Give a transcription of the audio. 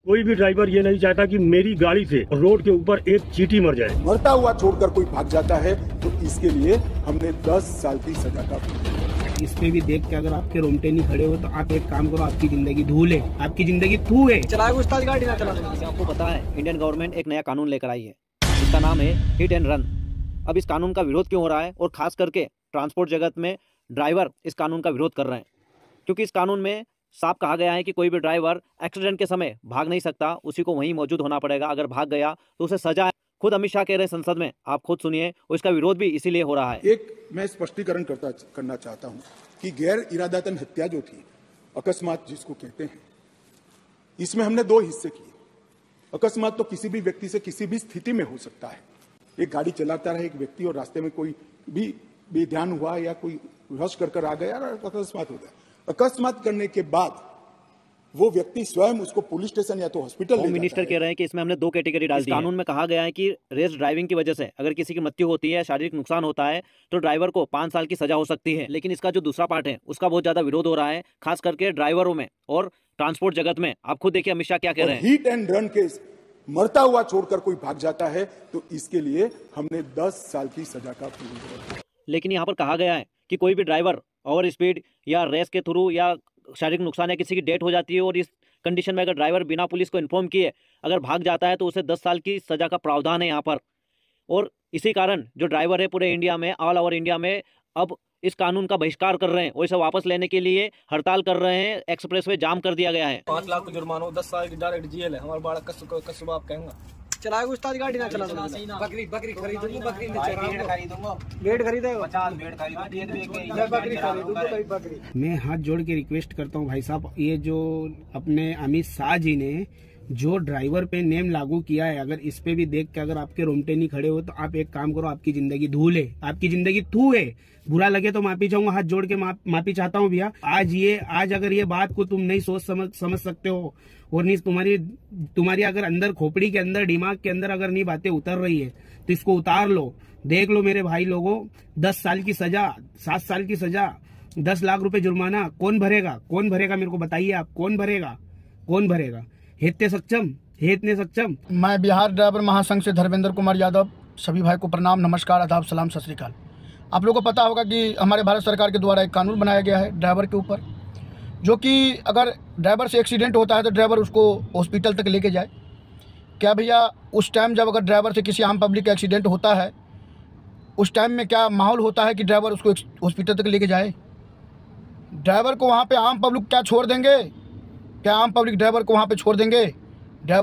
कोई भी ड्राइवर ये नहीं चाहता कि मेरी गाड़ी से रोड के ऊपर एक चींटी मर जाए। मरता हुआ छोड़कर कोई भाग जाता है तो इसके लिए हमने 10 साल की सजा का इसमें भी देख के अगर आपके रोंगटे नहीं खड़े हो तो आप एक काम करो, आपकी जिंदगी धूल है, आपकी जिंदगी थू है। चलाए उस्ताद गाड़ी ना चला। आपको पता है इंडियन गवर्नमेंट एक नया कानून लेकर आई है, इसका नाम है हिट एंड रन। अब इस कानून का विरोध क्यों हो रहा है, और खास करके ट्रांसपोर्ट जगत में ड्राइवर इस कानून का विरोध कर रहे हैं, क्योंकि इस कानून में साफ कहा गया है कि कोई भी ड्राइवर एक्सीडेंट के समय भाग नहीं सकता, उसी को वहीं मौजूद होना पड़ेगा। अगर भाग गया तो उसे सजा है। खुद अमित शाह कह रहे हैं संसद में, आप खुद सुनिए, और इसका विरोध भी इसीलिए हो रहा है। एक मैं स्पष्टीकरण करना चाहता हूं कि गैर इरादतन हत्या जो थी, अकस्मात जिसको कहते हैं, इसमें हमने 2 हिस्से किए। अकस्मात तो किसी भी व्यक्ति से किसी भी स्थिति में हो सकता है। एक गाड़ी चलाता रहे एक व्यक्ति और रास्ते में कोई भी बेध्यान हुआ या कोई रश कर आ गया और अकस्मात हो गया। अकस्मात करने के बाद वो व्यक्ति स्वयं उसको पुलिस स्टेशन या तो हॉस्पिटल ले जाता है। मिनिस्टर कह रहे हैं कि इसमें हमने 2 कैटेगरी डाल दी है। कानून में कहा गया है कि रेस ड्राइविंग की वजह से अगर किसी की मृत्यु होती है, शारीरिक नुकसान होता है, तो ड्राइवर को 5 साल की सजा हो सकती है। लेकिन इसका जो दूसरा पार्ट है उसका बहुत ज्यादा विरोध हो रहा है, खास करके ड्राइवरों में और ट्रांसपोर्ट जगत में। आप खुद देखिए अमित शाह क्या कह रहे हैं। हिट एंड रन केस, मरता हुआ छोड़कर कोई भाग जाता है तो इसके लिए हमने 10 साल की सजा का प्रावधान। लेकिन यहाँ पर कहा गया है कि कोई भी ड्राइवर ओवर स्पीड या रेस के थ्रू या शारीरिक नुकसान या किसी की डेथ हो जाती है और इस कंडीशन में अगर ड्राइवर बिना पुलिस को इन्फॉर्म किए अगर भाग जाता है तो उसे 10 साल की सजा का प्रावधान है यहाँ पर। और इसी कारण जो ड्राइवर है पूरे इंडिया में, ऑल ओवर इंडिया में, अब इस कानून का बहिष्कार कर रहे हैं और इसे वापस लेने के लिए हड़ताल कर रहे हैं। एक्सप्रेसवे जाम कर दिया गया है। 5 लाख का जुर्माना, 10 साल की डायरेक्ट जेल है। हमारा बालक कसुबा आप कहेंगे चलाए उस्ताद गाड़ी ना चला। बकरी खरीदूंगा, बकरी खरीदूंगा, बेड खरीदे 50 बेड खरीदूंगा, बकरी खरीदूंगा, बकरी। मैं हाथ जोड़ के रिक्वेस्ट करता हूँ भाई साहब, ये जो अपने अमित शाह जी ने जो ड्राइवर पे नेम लागू किया है, अगर इस पे भी देख के अगर आपके रोंगटे नहीं खड़े हो तो आप एक काम करो, आपकी जिंदगी धूल है, आपकी जिंदगी थू है। बुरा लगे तो माफी चाहूंगा, हाथ जोड़ के माफी चाहता हूँ भैया। आज अगर ये बात को तुम नहीं सोच समझ सकते हो और नहीं तुम्हारी अगर अंदर खोपड़ी के अंदर, दिमाग के अंदर अगर नहीं बातें उतर रही है तो इसको उतार लो। देख लो मेरे भाई लोगों, 10 साल की सजा, 7 साल की सजा, 10 लाख रुपए जुर्माना कौन भरेगा मेरे को बताइए आप, कौन भरेगा? हेतने सक्षम। मैं बिहार ड्राइवर महासंघ से धर्मेंद्र कुमार यादव। सभी भाई को प्रणाम, नमस्कार, आदाब, सलाम, सत श्री अकाल। आप लोगों को पता होगा कि हमारे भारत सरकार के द्वारा एक कानून बनाया गया है ड्राइवर के ऊपर, जो कि अगर ड्राइवर से एक्सीडेंट होता है तो ड्राइवर उसको हॉस्पिटल तक लेके जाए। क्या भैया उस टाइम जब अगर ड्राइवर से किसी आम पब्लिक का एक्सीडेंट होता है, उस टाइम में क्या माहौल होता है कि ड्राइवर उसको हॉस्पिटल तक लेके जाए? ड्राइवर को वहाँ पे आम पब्लिक क्या छोड़ देंगे? क्या आम पब्लिक ड्राइवर को वहाँ पे छोड़ देंगे?